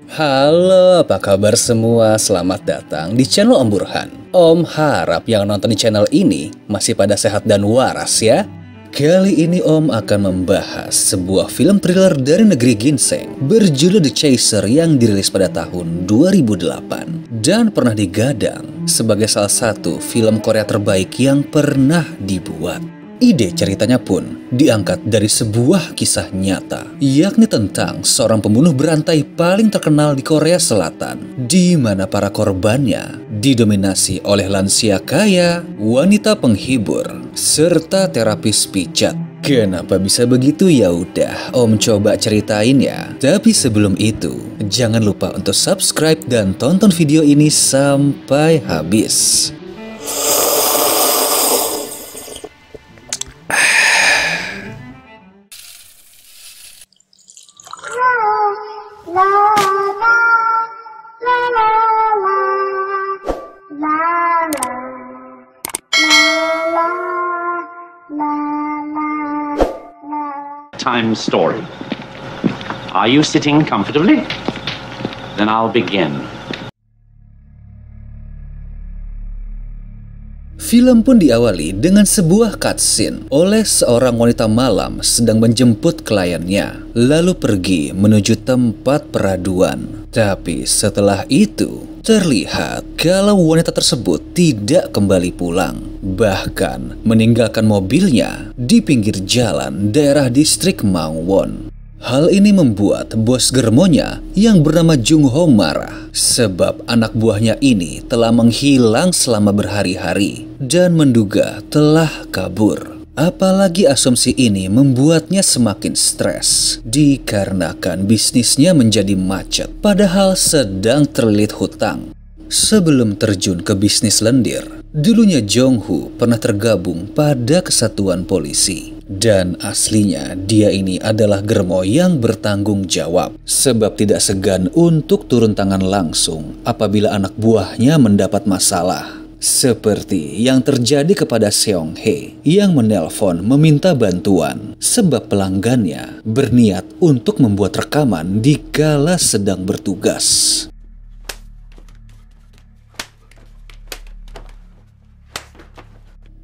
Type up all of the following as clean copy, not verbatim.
Halo, apa kabar semua? Selamat datang di channel Om Burhan. Om harap yang nonton di channel ini masih pada sehat dan waras ya. Kali ini Om akan membahas sebuah film thriller dari negeri ginseng berjudul The Chaser yang dirilis pada tahun 2008 dan pernah digadang sebagai salah satu film Korea terbaik yang pernah dibuat. Ide ceritanya pun diangkat dari sebuah kisah nyata, yakni tentang seorang pembunuh berantai paling terkenal di Korea Selatan, di mana para korbannya didominasi oleh lansia kaya, wanita penghibur, serta terapis pijat. Kenapa bisa begitu? Ya udah, Om coba ceritain ya. Tapi sebelum itu, jangan lupa untuk subscribe dan tonton video ini sampai habis. Time story. Are you sitting comfortably? Then I'll begin. Film pun diawali dengan sebuah cutscene oleh seorang wanita malam sedang menjemput kliennya, lalu pergi menuju tempat peraduan. Tapi setelah itu, terlihat kalau wanita tersebut tidak kembali pulang, bahkan meninggalkan mobilnya di pinggir jalan daerah distrik Mangwon. Hal ini membuat bos germonya yang bernama Jung Ho marah sebab anak buahnya ini telah menghilang selama berhari-hari dan menduga telah kabur. Apalagi asumsi ini membuatnya semakin stres dikarenakan bisnisnya menjadi macet padahal sedang terlilit hutang. Sebelum terjun ke bisnis lendir, dulunya Jong Ho pernah tergabung pada kesatuan polisi. Dan aslinya dia ini adalah germo yang bertanggung jawab sebab tidak segan untuk turun tangan langsung apabila anak buahnya mendapat masalah. Seperti yang terjadi kepada Seong Hae yang menelpon meminta bantuan sebab pelanggannya berniat untuk membuat rekaman di kala sedang bertugas.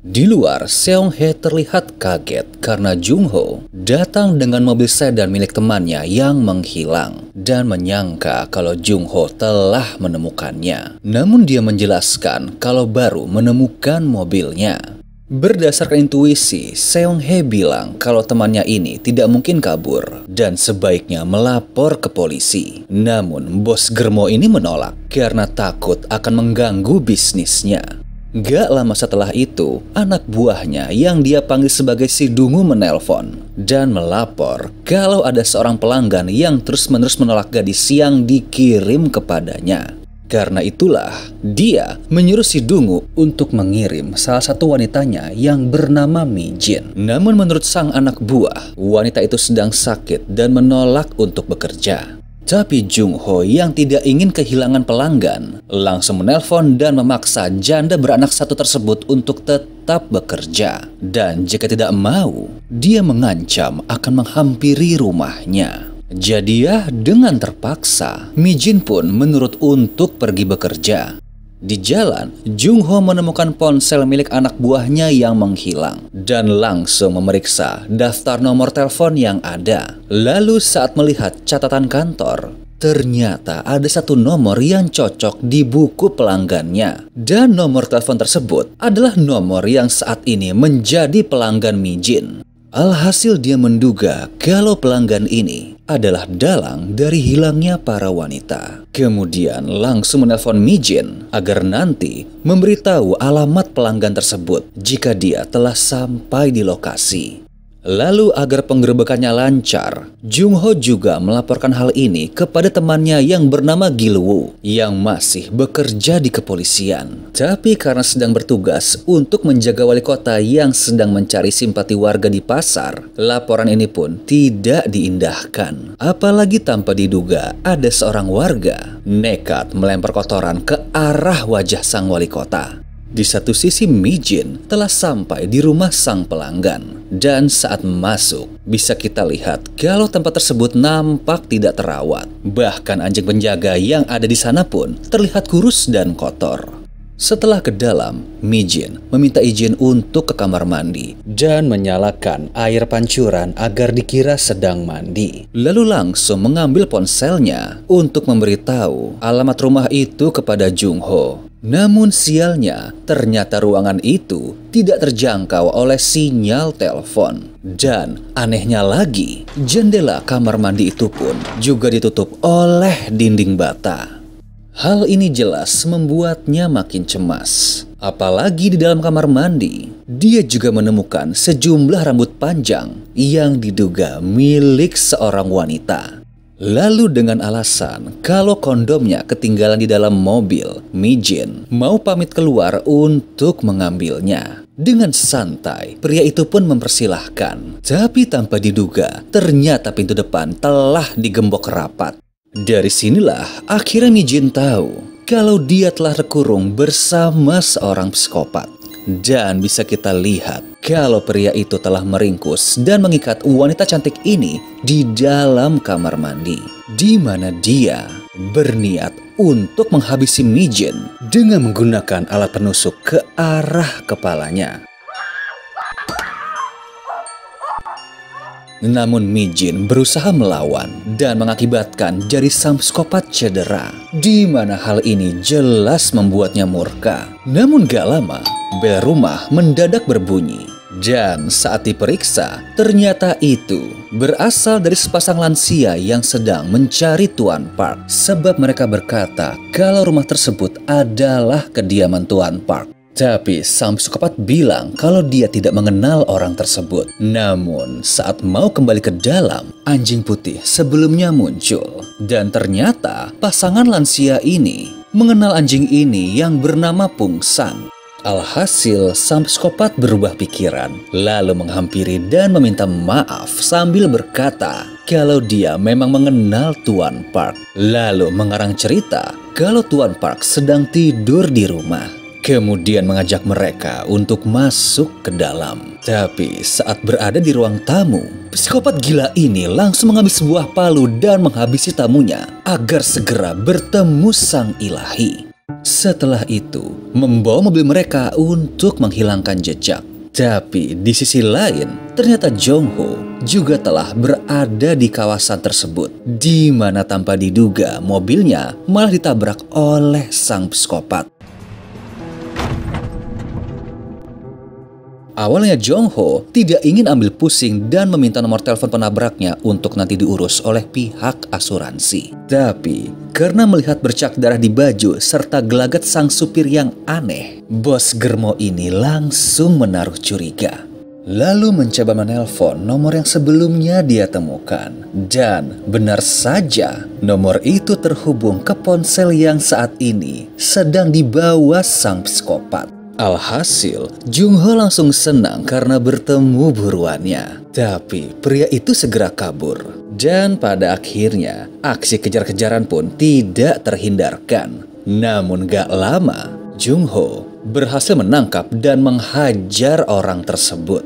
Di luar, Seong Hae terlihat kaget karena Jung Ho datang dengan mobil sedan milik temannya yang menghilang dan menyangka kalau Jung Ho telah menemukannya. Namun dia menjelaskan kalau baru menemukan mobilnya. Berdasarkan intuisi, Seong Hae bilang kalau temannya ini tidak mungkin kabur dan sebaiknya melapor ke polisi. Namun bos germo ini menolak karena takut akan mengganggu bisnisnya. Gak lama setelah itu, anak buahnya yang dia panggil sebagai si Dungu menelpon dan melapor kalau ada seorang pelanggan yang terus-menerus menolak gadis yang dikirim kepadanya. Karena itulah, dia menyuruh si Dungu untuk mengirim salah satu wanitanya yang bernama Mi Jin. Namun menurut sang anak buah, wanita itu sedang sakit dan menolak untuk bekerja. Tapi Jung Ho yang tidak ingin kehilangan pelanggan langsung menelpon dan memaksa janda beranak satu tersebut untuk tetap bekerja. Dan jika tidak mau, dia mengancam akan menghampiri rumahnya. Jadi ya, dengan terpaksa, Mi Jin pun menurut untuk pergi bekerja. Di jalan, Jung Ho menemukan ponsel milik anak buahnya yang menghilang dan langsung memeriksa daftar nomor telepon yang ada. Lalu saat melihat catatan kantor, ternyata ada satu nomor yang cocok di buku pelanggannya. Dan nomor telepon tersebut adalah nomor yang saat ini menjadi pelanggan Mi Jin. Alhasil dia menduga kalau pelanggan ini adalah dalang dari hilangnya para wanita. Kemudian langsung menelpon Mi Jin agar nanti memberitahu alamat pelanggan tersebut jika dia telah sampai di lokasi. Lalu agar penggerebekannya lancar, Jung Ho juga melaporkan hal ini kepada temannya yang bernama Gil Woo yang masih bekerja di kepolisian. Tapi karena sedang bertugas untuk menjaga wali kota yang sedang mencari simpati warga di pasar, laporan ini pun tidak diindahkan. Apalagi tanpa diduga ada seorang warga nekat melempar kotoran ke arah wajah sang wali kota. Di satu sisi Mi-jin telah sampai di rumah sang pelanggan. Dan saat masuk, bisa kita lihat kalau tempat tersebut nampak tidak terawat. Bahkan anjing penjaga yang ada di sana pun terlihat kurus dan kotor. Setelah ke dalam, Mi-jin meminta izin untuk ke kamar mandi dan menyalakan air pancuran agar dikira sedang mandi. Lalu langsung mengambil ponselnya untuk memberitahu alamat rumah itu kepada Jung-ho. Namun sialnya, ternyata ruangan itu tidak terjangkau oleh sinyal telepon. Dan anehnya lagi, jendela kamar mandi itu pun juga ditutup oleh dinding bata. Hal ini jelas membuatnya makin cemas. Apalagi di dalam kamar mandi, dia juga menemukan sejumlah rambut panjang yang diduga milik seorang wanita. Lalu dengan alasan kalau kondomnya ketinggalan di dalam mobil, Mi-jin mau pamit keluar untuk mengambilnya. Dengan santai, pria itu pun mempersilahkan. Tapi tanpa diduga, ternyata pintu depan telah digembok rapat. Dari sinilah akhirnya Mi-jin tahu kalau dia telah terkurung bersama seorang psikopat. Dan bisa kita lihat kalau pria itu telah meringkus dan mengikat wanita cantik ini di dalam kamar mandi, di mana dia berniat untuk menghabisi Mi-jin dengan menggunakan alat penusuk ke arah kepalanya. Namun Mi-jin berusaha melawan dan mengakibatkan jari sang psikopat cedera, di mana hal ini jelas membuatnya murka. Namun gak lama, bel rumah mendadak berbunyi. Dan saat diperiksa, ternyata itu berasal dari sepasang lansia yang sedang mencari Tuan Park. Sebab mereka berkata kalau rumah tersebut adalah kediaman Tuan Park. Tapi sang psikopat bilang kalau dia tidak mengenal orang tersebut. Namun saat mau kembali ke dalam, anjing putih sebelumnya muncul. Dan ternyata pasangan lansia ini mengenal anjing ini yang bernama Pungsang. Alhasil sang psikopat berubah pikiran, lalu menghampiri dan meminta maaf sambil berkata kalau dia memang mengenal Tuan Park. Lalu mengarang cerita kalau Tuan Park sedang tidur di rumah. Kemudian mengajak mereka untuk masuk ke dalam. Tapi saat berada di ruang tamu, psikopat gila ini langsung mengambil sebuah palu dan menghabisi tamunya agar segera bertemu sang ilahi. Setelah itu, membawa mobil mereka untuk menghilangkan jejak. Tapi di sisi lain, ternyata Jung-ho juga telah berada di kawasan tersebut, di mana tanpa diduga mobilnya malah ditabrak oleh sang psikopat. Awalnya Jung-ho tidak ingin ambil pusing dan meminta nomor telepon penabraknya untuk nanti diurus oleh pihak asuransi. Tapi karena melihat bercak darah di baju serta gelagat sang supir yang aneh, bos germo ini langsung menaruh curiga. Lalu mencoba menelpon nomor yang sebelumnya dia temukan. Dan benar saja nomor itu terhubung ke ponsel yang saat ini sedang dibawa sang psikopat. Alhasil, Jung-ho langsung senang karena bertemu buruannya. Tapi pria itu segera kabur. Dan pada akhirnya, aksi kejar-kejaran pun tidak terhindarkan. Namun gak lama, Jung-ho berhasil menangkap dan menghajar orang tersebut.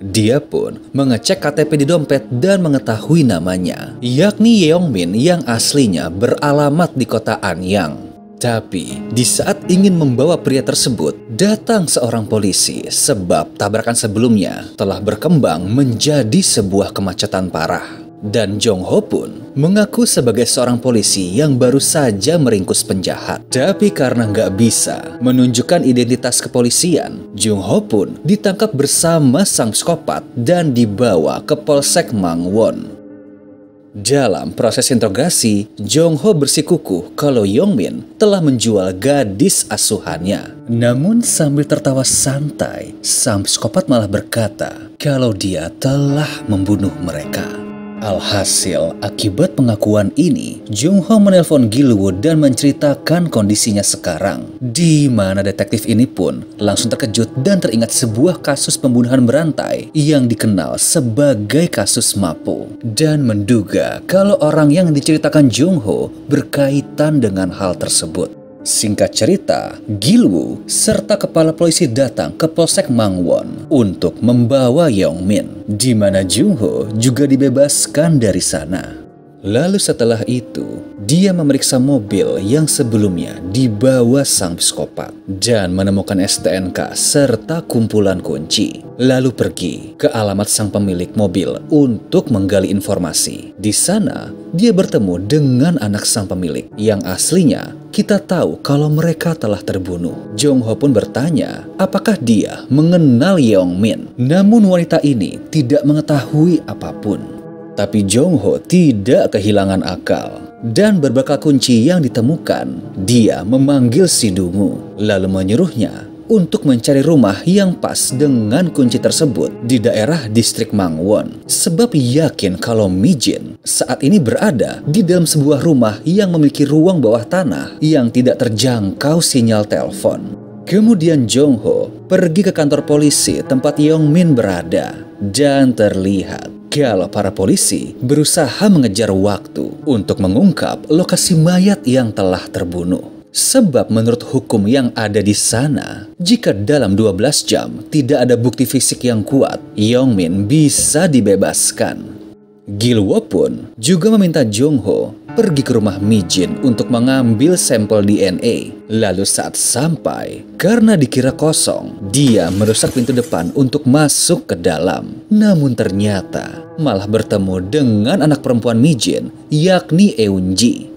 Dia pun mengecek KTP di dompet dan mengetahui namanya, yakni Yeongmin yang aslinya beralamat di kota Anyang. Tapi di saat ingin membawa pria tersebut, datang seorang polisi sebab tabrakan sebelumnya telah berkembang menjadi sebuah kemacetan parah. Dan Jung-ho pun mengaku sebagai seorang polisi yang baru saja meringkus penjahat. Tapi karena nggak bisa menunjukkan identitas kepolisian, Jung-ho pun ditangkap bersama sang psikopat dan dibawa ke Polsek Mangwon. Dalam proses interogasi, Jung-ho bersikukuh kalau Yeongmin telah menjual gadis asuhannya. Namun sambil tertawa santai, sang psikopat malah berkata kalau dia telah membunuh mereka. Alhasil, akibat pengakuan ini, Jung-ho menelpon Gil-woo dan menceritakan kondisinya sekarang. Di mana detektif ini pun langsung terkejut dan teringat sebuah kasus pembunuhan berantai yang dikenal sebagai kasus Mapo. Dan menduga kalau orang yang diceritakan Jung-ho berkaitan berkaitan dengan hal tersebut. Singkat cerita, Gilwoo serta kepala polisi datang ke Polsek Mangwon untuk membawa Yeongmin, di mana Jungho juga dibebaskan dari sana. Lalu setelah itu, dia memeriksa mobil yang sebelumnya dibawa sang psikopat dan menemukan STNK serta kumpulan kunci. Lalu pergi ke alamat sang pemilik mobil untuk menggali informasi. Di sana, dia bertemu dengan anak sang pemilik yang aslinya kita tahu kalau mereka telah terbunuh. Jongho pun bertanya apakah dia mengenal Yeongmin. Namun wanita ini tidak mengetahui apapun. Tapi Jongho tidak kehilangan akal. Dan berbekal kunci yang ditemukan, dia memanggil si Dungu, lalu menyuruhnya untuk mencari rumah yang pas dengan kunci tersebut di daerah distrik Mangwon. Sebab yakin kalau Mijin saat ini berada di dalam sebuah rumah yang memiliki ruang bawah tanah yang tidak terjangkau sinyal telepon. Kemudian Jongho pergi ke kantor polisi tempat Yeongmin berada dan terlihat kalau para polisi berusaha mengejar waktu untuk mengungkap lokasi mayat yang telah terbunuh. Sebab menurut hukum yang ada di sana, jika dalam 12 jam tidak ada bukti fisik yang kuat, Yeongmin bisa dibebaskan. Gilwoo pun juga meminta Jongho pergi ke rumah Mijin untuk mengambil sampel DNA. Lalu saat sampai, karena dikira kosong, dia merusak pintu depan untuk masuk ke dalam. Namun ternyata malah bertemu dengan anak perempuan Mijin, yakni Eunji.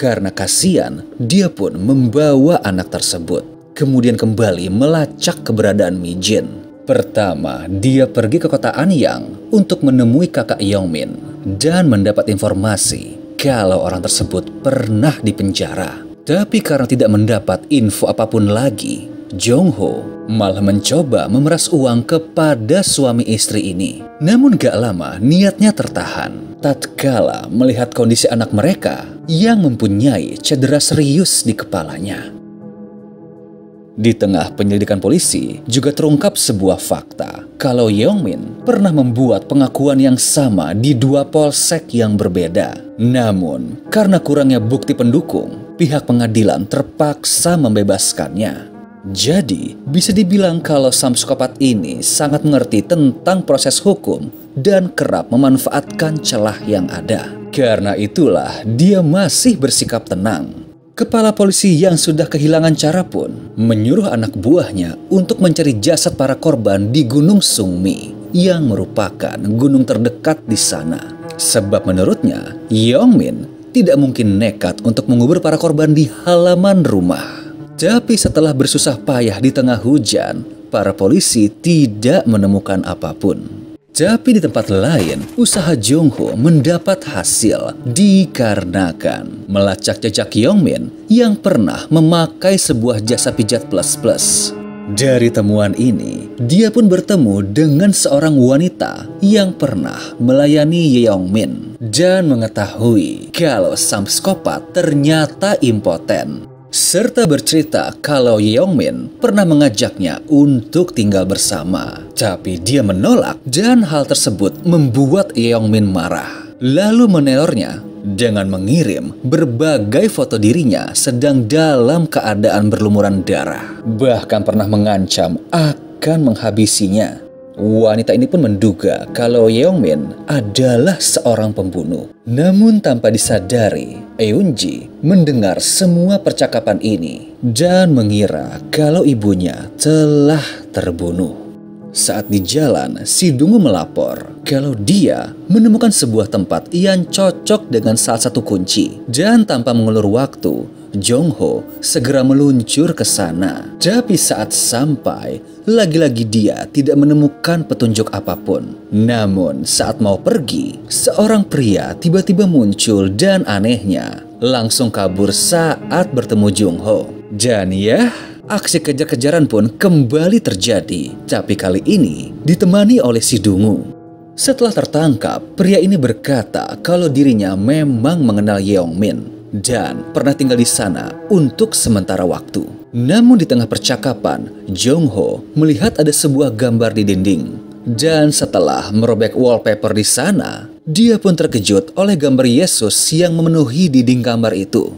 Karena kasihan, dia pun membawa anak tersebut. Kemudian kembali melacak keberadaan Mijin. Pertama, dia pergi ke kota Anyang untuk menemui kakak Yeongmin dan mendapat informasi kalau orang tersebut pernah dipenjara. Tapi karena tidak mendapat info apapun lagi, Jongho malah mencoba memeras uang kepada suami istri ini. Namun gak lama niatnya tertahan tatkala melihat kondisi anak mereka yang mempunyai cedera serius di kepalanya. Di tengah penyelidikan polisi juga terungkap sebuah fakta kalau Yeongmin pernah membuat pengakuan yang sama di dua polsek yang berbeda. Namun karena kurangnya bukti pendukung, pihak pengadilan terpaksa membebaskannya. Jadi bisa dibilang kalau sang psikopat ini sangat mengerti tentang proses hukum dan kerap memanfaatkan celah yang ada. Karena itulah dia masih bersikap tenang. Kepala polisi yang sudah kehilangan cara pun menyuruh anak buahnya untuk mencari jasad para korban di Gunung Sungmi yang merupakan gunung terdekat di sana. Sebab menurutnya, Yeongmin tidak mungkin nekat untuk mengubur para korban di halaman rumah. Tapi setelah bersusah payah di tengah hujan, para polisi tidak menemukan apapun. Tapi di tempat lain, usaha Jongho mendapat hasil dikarenakan melacak jejak Yeongmin yang pernah memakai sebuah jasa pijat plus-plus. Dari temuan ini, dia pun bertemu dengan seorang wanita yang pernah melayani Yeongmin dan mengetahui kalau sang psikopat ternyata impoten. Serta bercerita kalau Yeongmin pernah mengajaknya untuk tinggal bersama. Tapi dia menolak dan hal tersebut membuat Yeongmin marah. Lalu menerornya dengan mengirim berbagai foto dirinya sedang dalam keadaan berlumuran darah. Bahkan pernah mengancam akan menghabisinya. Wanita ini pun menduga kalau Yeongmin adalah seorang pembunuh. Namun tanpa disadari, Eunji mendengar semua percakapan ini dan mengira kalau ibunya telah terbunuh. Saat di jalan, si Dungu melapor kalau dia menemukan sebuah tempat yang cocok dengan salah satu kunci. Dan tanpa mengulur waktu, Jongho segera meluncur ke sana. Tapi saat sampai, lagi-lagi dia tidak menemukan petunjuk apapun. Namun saat mau pergi, seorang pria tiba-tiba muncul dan anehnya langsung kabur saat bertemu Jongho. Dan ya, aksi kejar-kejaran pun kembali terjadi. Tapi kali ini ditemani oleh si Dungu. Setelah tertangkap, pria ini berkata kalau dirinya memang mengenal Yeongmin dan pernah tinggal di sana untuk sementara waktu. Namun di tengah percakapan, Jongho melihat ada sebuah gambar di dinding. Dan setelah merobek wallpaper di sana, dia pun terkejut oleh gambar Yesus yang memenuhi dinding kamar itu.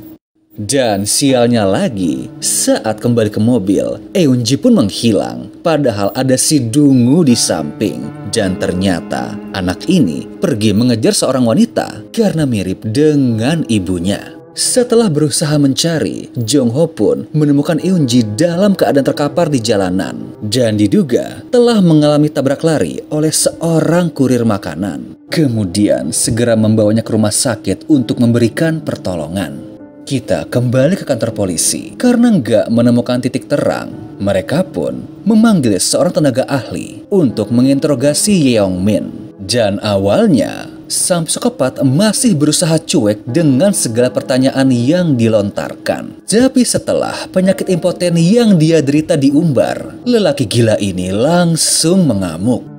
Dan sialnya lagi, saat kembali ke mobil, Eunji pun menghilang. Padahal ada si Dungu di samping. Dan ternyata anak ini pergi mengejar seorang wanita karena mirip dengan ibunya. Setelah berusaha mencari, Jongho pun menemukan Eunji dalam keadaan terkapar di jalanan. Dan diduga telah mengalami tabrak lari oleh seorang kurir makanan. Kemudian segera membawanya ke rumah sakit untuk memberikan pertolongan. Kita kembali ke kantor polisi karena nggak menemukan titik terang. Mereka pun memanggil seorang tenaga ahli untuk menginterogasi Yeongmin. Dan awalnya, sang psikopat masih berusaha cuek dengan segala pertanyaan yang dilontarkan. Tapi setelah penyakit impoten yang dia derita diumbar, lelaki gila ini langsung mengamuk.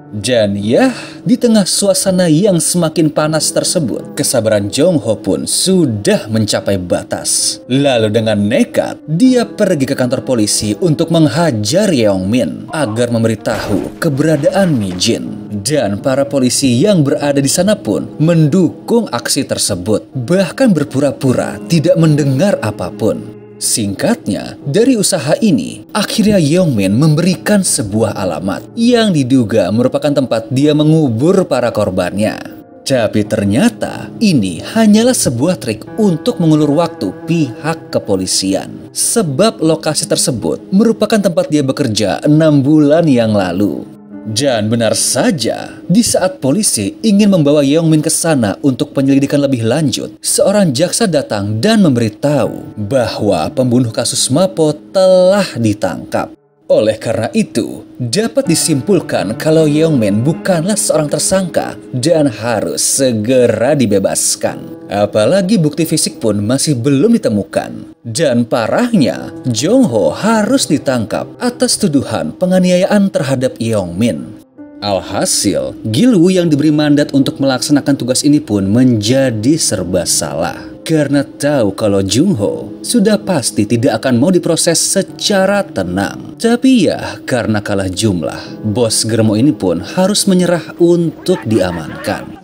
Dan ya, di tengah suasana yang semakin panas tersebut, kesabaran Jongho pun sudah mencapai batas. Lalu dengan nekat, dia pergi ke kantor polisi untuk menghajar Yeongmin agar memberitahu keberadaan Mi-jin. Dan para polisi yang berada di sana pun mendukung aksi tersebut, bahkan berpura-pura tidak mendengar apapun. Singkatnya, dari usaha ini, akhirnya Yeongmin memberikan sebuah alamat yang diduga merupakan tempat dia mengubur para korbannya. Tapi ternyata ini hanyalah sebuah trik untuk mengulur waktu pihak kepolisian. Sebab lokasi tersebut merupakan tempat dia bekerja 6 bulan yang lalu. Dan benar saja, di saat polisi ingin membawa Yeongmin ke sana untuk penyelidikan lebih lanjut, seorang jaksa datang dan memberitahu bahwa pembunuh kasus Mapo telah ditangkap. Oleh karena itu, dapat disimpulkan kalau Yeongmin bukanlah seorang tersangka dan harus segera dibebaskan. Apalagi bukti fisik pun masih belum ditemukan. Dan parahnya, Jongho harus ditangkap atas tuduhan penganiayaan terhadap Yeongmin. Alhasil, Gilwoo yang diberi mandat untuk melaksanakan tugas ini pun menjadi serba salah. Karena tahu kalau Jongho sudah pasti tidak akan mau diproses secara tenang. Tapi ya, karena kalah jumlah, bos Germo ini pun harus menyerah untuk diamankan.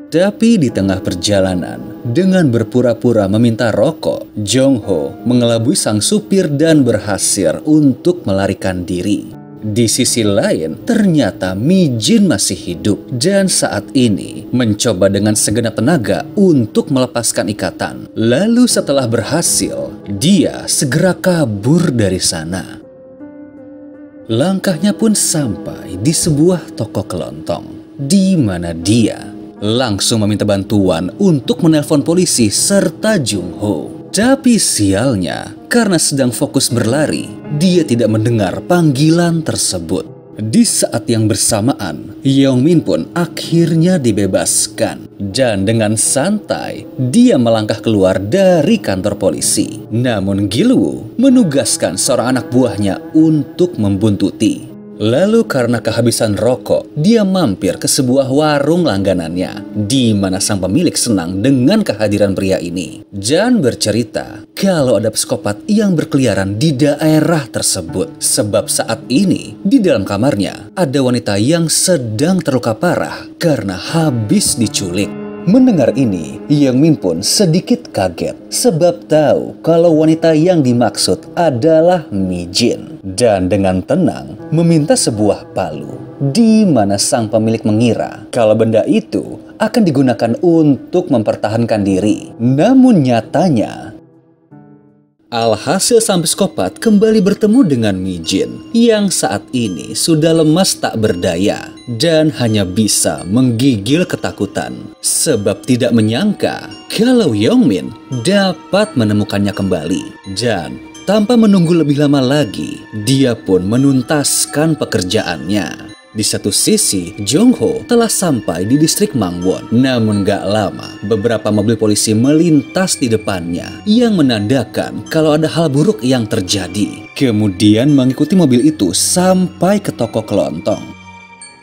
Tapi di tengah perjalanan, dengan berpura-pura meminta rokok, Jongho mengelabui sang supir dan berhasil untuk melarikan diri. Di sisi lain, ternyata Mi-jin masih hidup dan saat ini mencoba dengan segenap tenaga untuk melepaskan ikatan. Lalu setelah berhasil, dia segera kabur dari sana. Langkahnya pun sampai di sebuah toko kelontong, di mana dia langsung meminta bantuan untuk menelpon polisi serta Jongho. Tapi sialnya, karena sedang fokus berlari, dia tidak mendengar panggilan tersebut. Di saat yang bersamaan, Yeongmin pun akhirnya dibebaskan. Dan dengan santai, dia melangkah keluar dari kantor polisi. Namun Gilwoo menugaskan seorang anak buahnya untuk membuntuti. Lalu karena kehabisan rokok, dia mampir ke sebuah warung langganannya, di mana sang pemilik senang dengan kehadiran pria ini. Dan bercerita kalau ada psikopat yang berkeliaran di daerah tersebut. Sebab saat ini, di dalam kamarnya, ada wanita yang sedang terluka parah karena habis diculik. Mendengar ini, Yeongmin pun sedikit kaget sebab tahu kalau wanita yang dimaksud adalah Mi-jin. Dan dengan tenang meminta sebuah palu, di mana sang pemilik mengira kalau benda itu akan digunakan untuk mempertahankan diri. Namun nyatanya, alhasil sang psikopat kembali bertemu dengan Mi-jin yang saat ini sudah lemas tak berdaya dan hanya bisa menggigil ketakutan sebab tidak menyangka kalau Yeongmin dapat menemukannya kembali. Dan tanpa menunggu lebih lama lagi, dia pun menuntaskan pekerjaannya. Di satu sisi, Jongho telah sampai di distrik Mangwon. Namun gak lama, beberapa mobil polisi melintas di depannya yang menandakan kalau ada hal buruk yang terjadi. Kemudian mengikuti mobil itu sampai ke toko kelontong.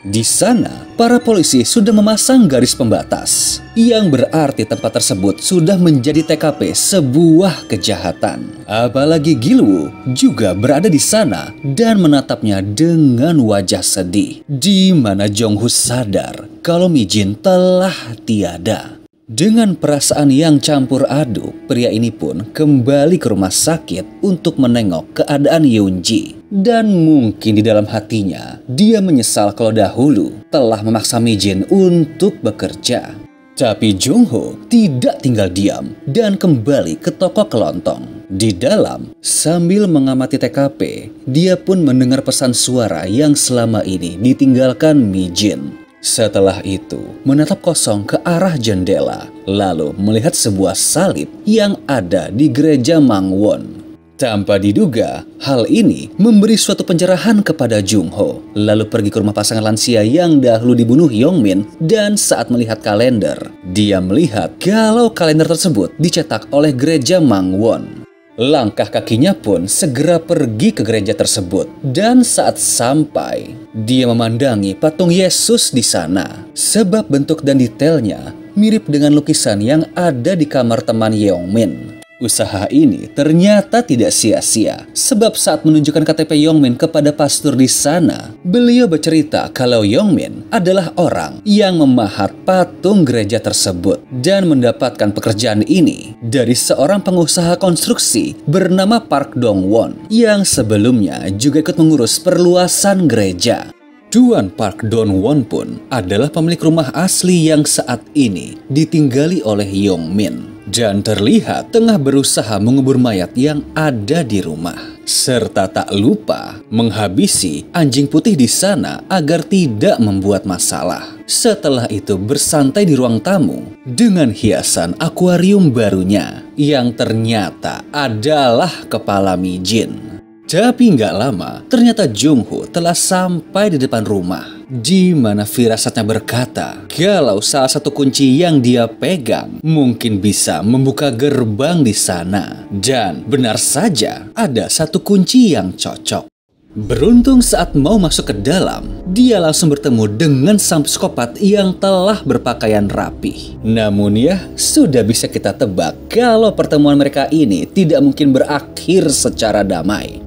Di sana, para polisi sudah memasang garis pembatas, yang berarti tempat tersebut sudah menjadi TKP sebuah kejahatan. Apalagi Gilwoo juga berada di sana dan menatapnya dengan wajah sedih, di mana Jong-ho sadar kalau Mi-jin telah tiada. Dengan perasaan yang campur aduk, pria ini pun kembali ke rumah sakit untuk menengok keadaan Yoon-ji. Dan mungkin di dalam hatinya, dia menyesal kalau dahulu telah memaksa Mi-jin untuk bekerja. Tapi Jong-ho tidak tinggal diam dan kembali ke toko kelontong. Di dalam, sambil mengamati TKP, dia pun mendengar pesan suara yang selama ini ditinggalkan Mi-jin. Setelah itu, menatap kosong ke arah jendela, lalu melihat sebuah salib yang ada di gereja Mangwon. Tanpa diduga, hal ini memberi suatu pencerahan kepada Jong-ho, lalu pergi ke rumah pasangan lansia yang dahulu dibunuh Yong-min, dan saat melihat kalender, dia melihat kalau kalender tersebut dicetak oleh gereja Mangwon. Langkah kakinya pun segera pergi ke gereja tersebut, dan saat sampai, dia memandangi patung Yesus di sana. Sebab bentuk dan detailnya mirip dengan lukisan yang ada di kamar teman Yong-min. Usaha ini ternyata tidak sia-sia, sebab saat menunjukkan KTP Yong-min kepada pastor di sana, beliau bercerita kalau Yong-min adalah orang yang memahat patung gereja tersebut dan mendapatkan pekerjaan ini dari seorang pengusaha konstruksi bernama Park Dong-won yang sebelumnya juga ikut mengurus perluasan gereja. Tuan Park Dong-won pun adalah pemilik rumah asli yang saat ini ditinggali oleh Yong-min. Dan terlihat tengah berusaha mengubur mayat yang ada di rumah. Serta tak lupa menghabisi anjing putih di sana agar tidak membuat masalah. Setelah itu bersantai di ruang tamu dengan hiasan akuarium barunya yang ternyata adalah kepala Mi-jin. Tapi nggak lama, ternyata Jong-ho telah sampai di depan rumah, di mana firasatnya berkata kalau salah satu kunci yang dia pegang mungkin bisa membuka gerbang di sana. Dan benar saja, ada satu kunci yang cocok. Beruntung saat mau masuk ke dalam, dia langsung bertemu dengan sang psikopat yang telah berpakaian rapi. Namun ya, sudah bisa kita tebak kalau pertemuan mereka ini tidak mungkin berakhir secara damai.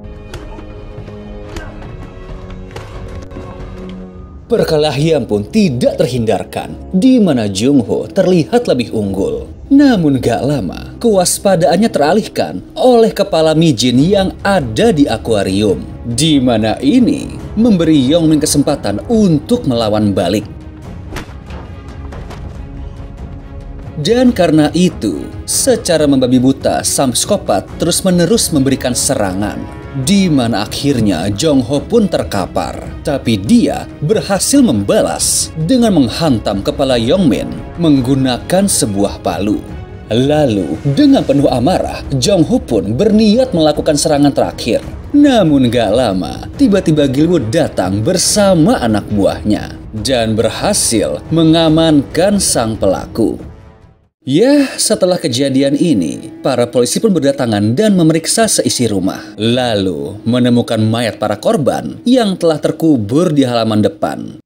Perkelahian pun tidak terhindarkan, di mana Jong-ho terlihat lebih unggul. Namun gak lama, kewaspadaannya teralihkan oleh kepala Mi-jin yang ada di akuarium, di mana ini memberi Yong-min kesempatan untuk melawan balik. Dan karena itu, secara membabi buta, sang psikopat terus-menerus memberikan serangan, di mana akhirnya Jong-ho pun terkapar. Tapi dia berhasil membalas dengan menghantam kepala Yong-min menggunakan sebuah palu. Lalu, dengan penuh amarah, Jong-ho pun berniat melakukan serangan terakhir. Namun gak lama, tiba-tiba Gilwoo datang bersama anak buahnya dan berhasil mengamankan sang pelaku. Ya, setelah kejadian ini, para polisi pun berdatangan dan memeriksa seisi rumah. Lalu, menemukan mayat para korban yang telah terkubur di halaman depan.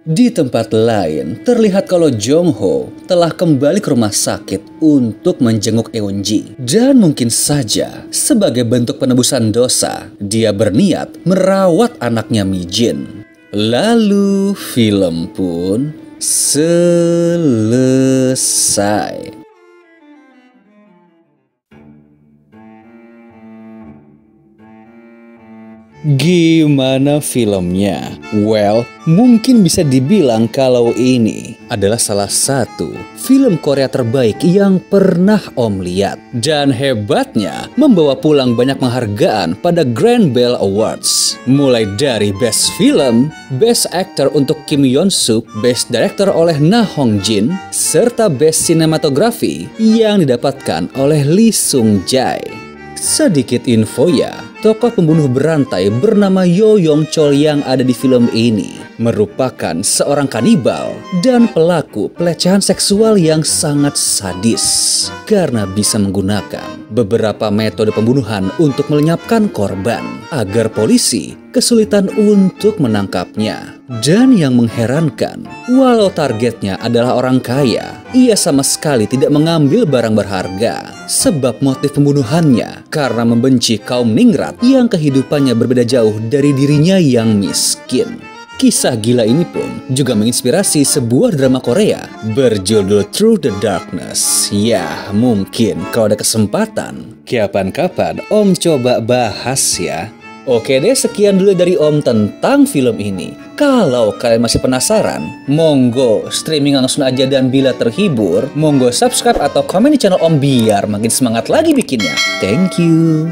Di tempat lain, terlihat kalau Jong-ho telah kembali ke rumah sakit untuk menjenguk Eun-ji. Dan mungkin saja, sebagai bentuk penebusan dosa, dia berniat merawat anaknya Mi-jin. Lalu, film pun selesai. Gimana filmnya? Well, mungkin bisa dibilang kalau ini adalah salah satu film Korea terbaik yang pernah Om lihat. Dan hebatnya, membawa pulang banyak penghargaan pada Grand Bell Awards. Mulai dari Best Film, Best Actor untuk Kim Yeon-suk, Best Director oleh Na Hong-jin, serta Best Cinematography yang didapatkan oleh Lee Sung-jae. Sedikit info ya, tokoh pembunuh berantai bernama Yo Yong Chol yang ada di film ini merupakan seorang kanibal dan pelaku pelecehan seksual yang sangat sadis karena bisa menggunakan beberapa metode pembunuhan untuk melenyapkan korban agar polisi kesulitan untuk menangkapnya. Dan yang mengherankan, walau targetnya adalah orang kaya, ia sama sekali tidak mengambil barang berharga. Sebab motif pembunuhannya karena membenci kaum ningrat yang kehidupannya berbeda jauh dari dirinya yang miskin. Kisah gila ini pun juga menginspirasi sebuah drama Korea berjudul Through the Darkness. Ya, mungkin kalau ada kesempatan, kapan-kapan Om coba bahas ya. Oke deh, sekian dulu dari Om tentang film ini. Kalau kalian masih penasaran, monggo streaming langsung aja, dan bila terhibur, monggo subscribe atau komen di channel Om biar makin semangat lagi bikinnya. Thank you.